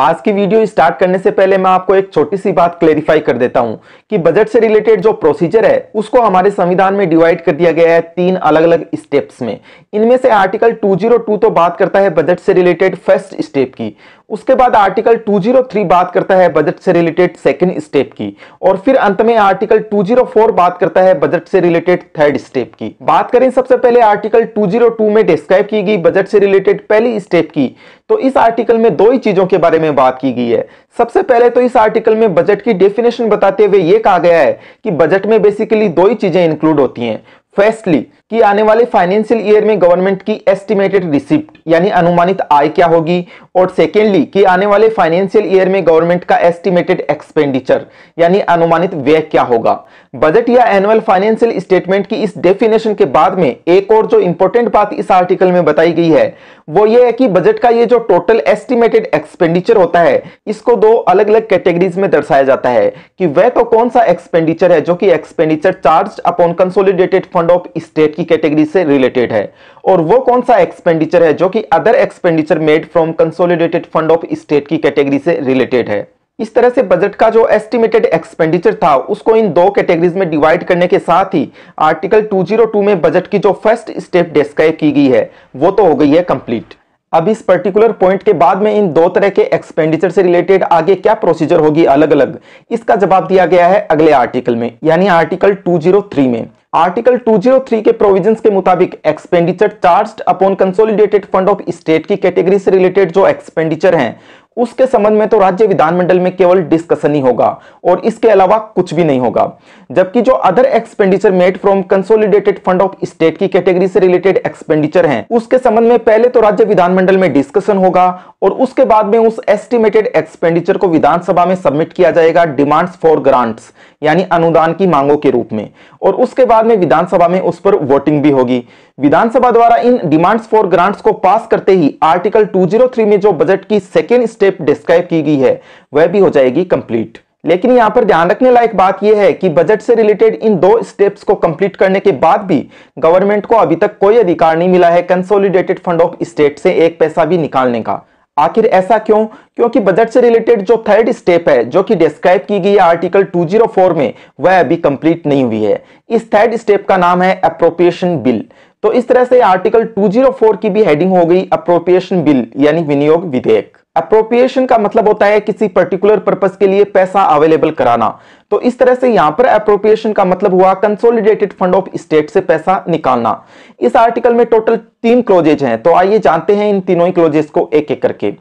आज की video start करने से पहले मैं आपको एक छोटी सी बात क्लेरिफाई कर देता हूं कि बजट से रिलेटेड जो प्रोसीजर है उसको हमारे संविधान में डिवाइड कर दिया गया है 3 अलग अलग स्टेप्स में। इनमें से आर्टिकल 202 तो बात करता है बजट से रिलेटेड फर्स्ट स्टेप की, उसके बाद आर्टिकल 203 बात करता है बजट से रिलेटेड सेकंड स्टेप की, और फिर अंत में आर्टिकल 204 बात करता है बजट से रिलेटेड थर्ड स्टेप की। बात करें सबसे पहले आर्टिकल 202 में डिस्क्राइब की गई बजट से रिलेटेड पहली स्टेप की, तो इस आर्टिकल में दो ही चीजों के बारे में बात की गई है। सबसे पहले तो इस आर्टिकल में बजट की डेफिनेशन बताते हुए यह कहा गया है कि बजट में बेसिकली दो ही चीजें इंक्लूड होती हैं। फर्स्टली कि आने वाले फाइनेंशियल ईयर में गवर्नमेंट की एस्टिमेटेड रिसिप्ट यानी अनुमानित आय क्या होगी, और सेकेंडली कि आने वाले फाइनेंशियल ईयर में गवर्नमेंट का एस्टिमेटेड एक्सपेंडिचर यानी अनुमानित व्यय क्या होगा। बजट या एनुअल फाइनेंशियल स्टेटमेंट की इस डेफिनेशन के बाद में एक और जो इंपॉर्टेंट बात इस आर्टिकल में बताई गई है वो ये है कि बजट का ये जो टोटल एस्टिमेटेड एक्सपेंडिचर होता है इसको दो अलग अलग कैटेगरीज में दर्शाया जाता है कि वह तो कौन सा एक्सपेंडिचर है जो कि expenditure charge upon consolidated fund of state की कैटेगरी से रिलेटेड है, और वो कौन सा एक्सपेंडिचर है जो कि other expenditure made from consolidated fund of state की कैटेगरी से रिलेटेड है। इस तरह से बजट का जो एस्टिमेटेड एक्सपेंडिचर था उसको इन दो कैटेगरीज में डिवाइड करने के साथ ही आर्टिकल 202 में बजट की जो फर्स्ट स्टेप डिस्क्राइब की गई है वो तो हो गई है कंप्लीट। अब इस पर्टिकुलर पॉइंट के बाद में इन दो तरह के एक्सपेंडिचर से रिलेटेड आगे क्या प्रोसीजर होगी अलग अलग, इसका जवाब दिया गया है अगले आर्टिकल में यानी आर्टिकल 203 में। आर्टिकल 203 के प्रोविजंस के मुताबिक expenditure charged upon consolidated fund of state की कैटेगरी से रिलेटेड जो एक्सपेंडिचर हैं उसके संबंध में तो राज्य विधानमंडल में केवल डिस्कशन ही होगा और इसके अलावा कुछ भी नहीं होगा, जबकि जो other expenditure made from consolidated fund of state की कैटेगरी से रिलेटेड एक्सपेंडिचर हैं उसके संबंध में पहले तो राज्य विधानमंडल में डिस्कशन होगा और उसके बाद में उस एस्टिमेटेड एक्सपेंडिचर को विधानसभा में सबमिट किया जाएगा डिमांड्स फॉर ग्रांट्स यानी अनुदान की मांगों के रूप में, और उसके बाद में विधानसभा में उस पर वोटिंग भी होगी। विधानसभा द्वारा इन डिमांड्स फॉर ग्रांट्स को पास करते ही आर्टिकल 203 में जो बजट की सेकेंड स्टेप डिस्क्राइब की गई है वह भी हो जाएगी कंप्लीट। लेकिन यहां पर ध्यान रखने लायक बात यह है कि बजट से रिलेटेड इन दो स्टेप्स को कंप्लीट करने के बाद भी गवर्नमेंट को अभी तक कोई अधिकार नहीं मिला है कंसोलिडेटेड फंड ऑफ स्टेट से एक पैसा भी निकालने का। आखिर ऐसा क्यों? क्योंकि बजट से रिलेटेड जो थर्ड स्टेप है जो कि डिस्क्राइब की गई है आर्टिकल 204 में वह अभी कंप्लीट नहीं हुई है। इस थर्ड स्टेप का नाम है अप्रोप्रिएशन बिल। तो इस तरह से आर्टिकल 204 की भी हेडिंग हो गई अप्रोप्रिएशन बिल यानी विनियोग विधेयक। अप्रोप्रिएशन का मतलब होता है किसी पर्टिकुलर पर्पस के लिए पैसा अवेलेबल कराना, तो इस तरह से यहां पर अप्रोप्रिएशन का मतलब हुआ कंसोलिडेटेड फंड ऑफ स्टेट से पैसा निकालना। इस आर्टिकल में टोटल 3 क्लोजेज हैं, तो आइए जानते हैं इन तीनों ही क्लोजेज को एक एक करके।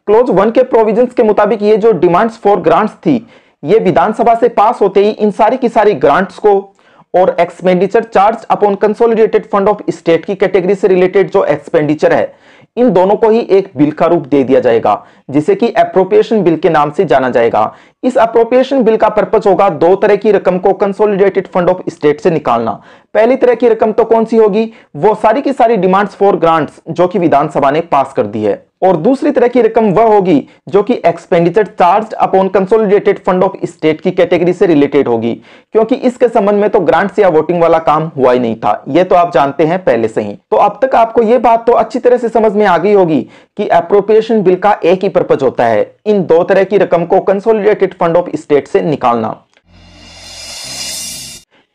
क्लोज 1 के प्रोविजंस के मुताबिक ये जो डिमांड्स फॉर ग्रांट्स थी ये विधानसभा से पास होते ही इन सारी की सारी ग्रांट्स को और expenditure charge upon consolidated fund of state की कैटेगरी से रिलेटेड जो एक्सपेंडिचर है इन दोनों को ही एक बिल का रूप दे दिया जाएगा जिसे कि अप्रोप्रिएशन बिल के नाम से जाना जाएगा। इस अप्रोप्रिएशन बिल का पर्पस होगा दो तरह की रकम को कंसोलिडेटेड फंड ऑफ स्टेट से निकालना। पहली तरह की रकम तो कौन सी होगी? वो सारी की सारी डिमांड्स फॉर ग्रांट्स जो कि विधानसभा ने पास कर दी है, और दूसरी तरह की रकम वह होगी जो कि expenditure charged upon consolidated fund of state की कैटेगरी से रिलेटेड होगी, क्योंकि इसके संबंध में तो ग्रांट्स या वोटिंग वाला काम हुआ ही नहीं था, ये तो आप जानते हैं पहले से ही। तो अब तक आपको ये बात तो अच्छी तरह से समझ में आ गई होगी कि अप्रोप्रिएशन बिल का एक ही पर्पस होता है, इन दो तरह की रकम को कंसोलिडेटेड फंड ऑफ स्टेट से निकालना।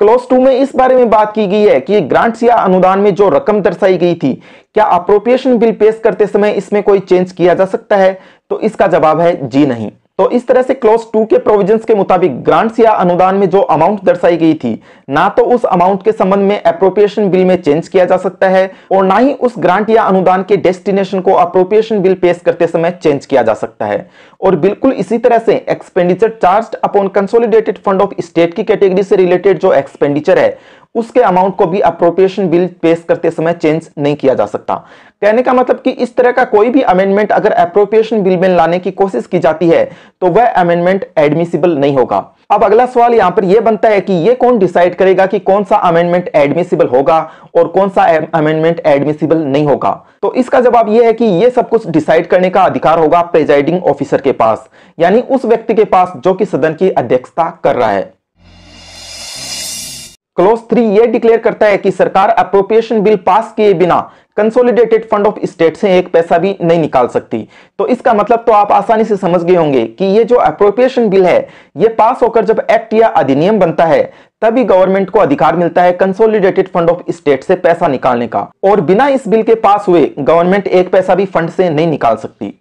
क्लोज 2 में इस बारे में बात की गई है कि ग्रांट्स या अनुदान में जो रकम दर्शाई गई थी क्या अप्रोप्रिएशन बिल पेश करते समय इसमें कोई चेंज किया जा सकता है? तो इसका जवाब है जी नहीं। तो इस तरह से क्लोज 2 के प्रोविजंस के मुताबिक ग्रांट्स या अनुदान में जो अमाउंट दर्शाई गई थी ना तो उस अमाउंट के संबंध में अप्रोप्रिएशन बिल में चेंज किया जा सकता है और ना ही उस ग्रांट या अनुदान के डेस्टिनेशन को अप्रोप्रिएशन बिल पेश करते समय चेंज किया जा सकता है। और बिल्कुल इसी तरह से expenditure charged upon consolidated fund of state की कैटेगरी से रिलेटेड जो एक्सपेंडिचर है उसके अमाउंट को भी अप्रोप्रिएशन बिल पेश करते समय चेंज नहीं किया जा सकता। कहने का मतलब कि इस तरह का कोई भी अमेंडमेंट अगर अप्रोप्रिएशन बिल में लाने की कोशिश की जाती है तो वह अमेंडमेंट एडमिसिबल नहीं होगा। अब अगला सवाल यहां पर यह बनता है कि यह कौन डिसाइड करेगा कि कौन सा अमेंडमेंट एडमिसिबल होगा और कौन सा अमेंडमेंट एडमिसिबल नहीं होगा? तो इसका जवाब यह है कि यह सब कुछ डिसाइड करने का अधिकार होगा प्रेजाइडिंग ऑफिसर के पास, यानी उस व्यक्ति के पास जो कि सदन की अध्यक्षता कर रहा है। क्लॉज 3 ये डिक्लेयर करता है कि सरकार अप्रोप्रिएशन बिल पास किए बिना कंसोलिडेटेड फंड ऑफ स्टेट से एक पैसा भी नहीं निकाल सकती। तो इसका मतलब तो आप आसानी से समझ गए होंगे कि ये जो अप्रोप्रिएशन बिल है ये पास होकर जब एक्ट या अधिनियम बनता है तभी गवर्नमेंट को अधिकार मिलता है कंसोलिडेटेड फंड ऑफ स्टेट से पैसा निकालने का, और बिना इस बिल के पास हुए गवर्नमेंट एक पैसा भी फंड से नहीं निकाल सकती।